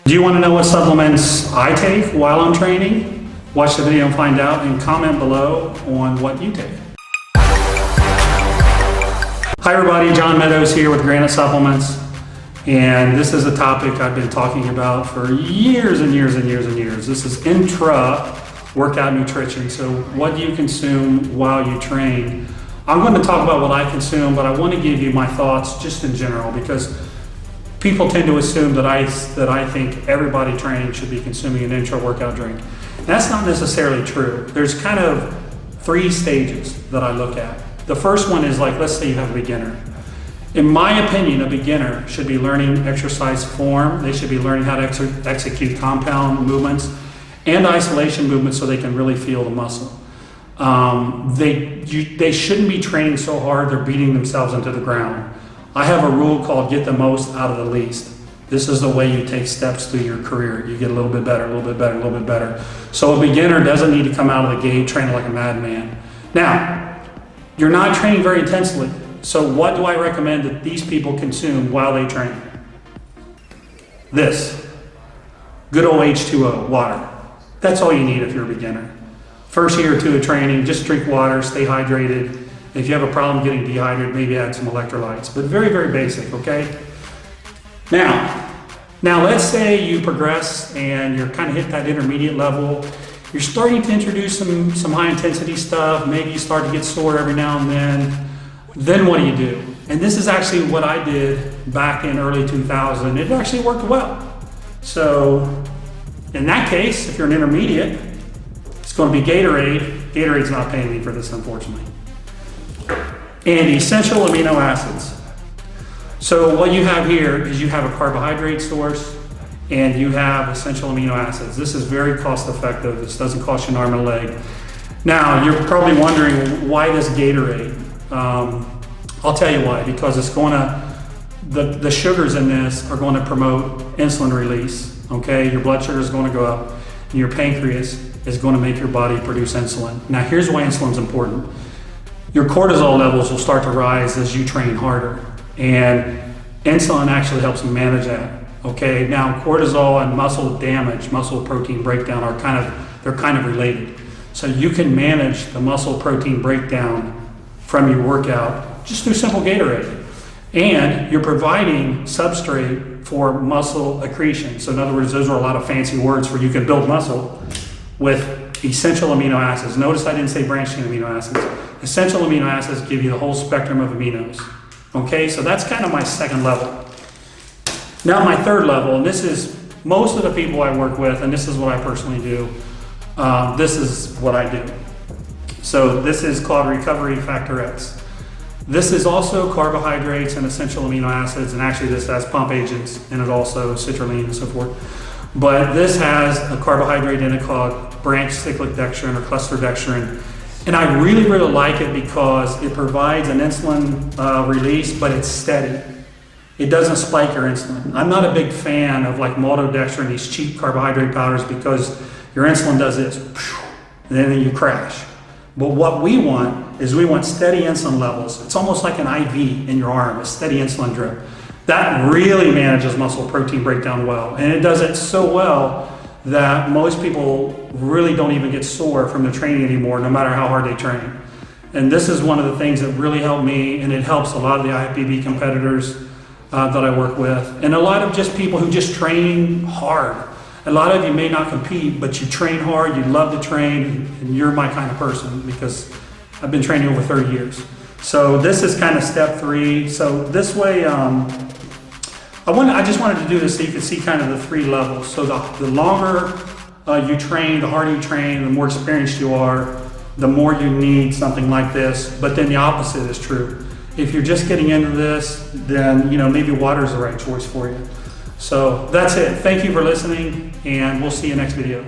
Do you want to know what supplements I take while I'm training? Watch the video and find out, and comment below on what you take. Hi everybody, John Meadows here with Granite Supplements. And this is a topic I've been talking about for years and years and years and years. This is intra workout nutrition. So what do you consume while you train? I'm going to talk about what I consume, but I want to give you my thoughts just in general, because people tend to assume that I think everybody training should be consuming an intra workout drink. That's not necessarily true. There's kind of three stages that I look at. The first one is, like, let's say you have a beginner. In my opinion, a beginner should be learning exercise form. They should be learning how to execute compound movements and isolation movements so they can really feel the muscle. They shouldn't be training so hard they're beating themselves into the ground. I have a rule called get the most out of the least. This is the way you take steps through your career. You get a little bit better, a little bit better, a little bit better. So a beginner doesn't need to come out of the gate training like a madman. Now, you're not training very intensely. So what do I recommend that these people consume while they train? This. Good old H2O, water. That's all you need if you're a beginner. First year or two of training, just drink water, stay hydrated. If you have a problem getting dehydrated, maybe add some electrolytes, but very, very basic, okay? Now let's say you progress and you're kind of hit that intermediate level. You're starting to introduce some high intensity stuff. Maybe you start to get sore every now and then. Then what do you do? And this is actually what I did back in early 2000. It actually worked well. So in that case, if you're an intermediate, it's going to be Gatorade. Gatorade's not paying me for this, unfortunately. And essential amino acids. So what you have here is you have a carbohydrate source and you have essential amino acids. This is very cost effective. This doesn't cost you an arm and a leg. Now, you're probably wondering, why this Gatorade? I'll tell you why. Because it's going to, the sugars in this are going to promote insulin release. Okay, your blood sugar is going to go up and your pancreas is going to make your body produce insulin. Now, here's why insulin is important. Your cortisol levels will start to rise as you train harder, and insulin actually helps manage that. Okay, now cortisol and muscle damage, muscle protein breakdown are kind of related. So you can manage the muscle protein breakdown from your workout just through simple Gatorade, and you're providing substrate for muscle accretion. So in other words, those are a lot of fancy words for you can build muscle with essential amino acids. Notice I didn't say branched chain amino acids. Essential amino acids give you the whole spectrum of aminos. Okay, so that's kind of my second level. Now my third level, and this is most of the people I work with, and this is what I personally do. This is what I do. So this is called Recovery Factor X. This is also carbohydrates and essential amino acids, and actually this has pump agents in it also, citrulline and so forth. But this has a carbohydrate in it called branched cyclic dextrin or cluster dextrin. And I really, really like it because it provides an insulin release, but it's steady. It doesn't spike your insulin. I'm not a big fan of like maltodextrin, these cheap carbohydrate powders, because your insulin does this, and then you crash. But what we want is we want steady insulin levels. It's almost like an IV in your arm, a steady insulin drip. That really manages muscle protein breakdown well. And it does it so well that most people really don't even get sore from the training anymore, no matter how hard they train. And this is one of the things that really helped me, and it helps a lot of the IFBB competitors that I work with, and a lot of just people who just train hard. A lot of you may not compete, but you train hard, you love to train, and you're my kind of person, because I've been training over 30 years. So this is kind of step 3. So this way, I just wanted to do this so you could see kind of the 3 levels. So the longer you train, the harder you train, the more experienced you are, the more you need something like this. But then the opposite is true. If you're just getting into this, then maybe water is the right choice for you. So that's it. Thank you for listening, and we'll see you next video.